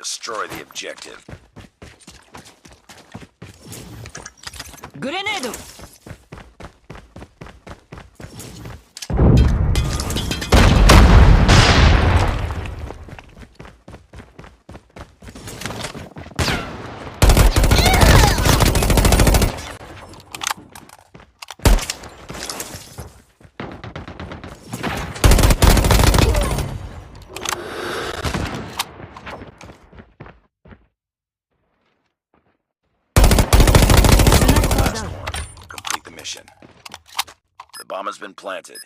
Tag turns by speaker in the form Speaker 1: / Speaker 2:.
Speaker 1: Destroy the objective.
Speaker 2: Grenade!
Speaker 1: Complete the mission. The bomb has been planted.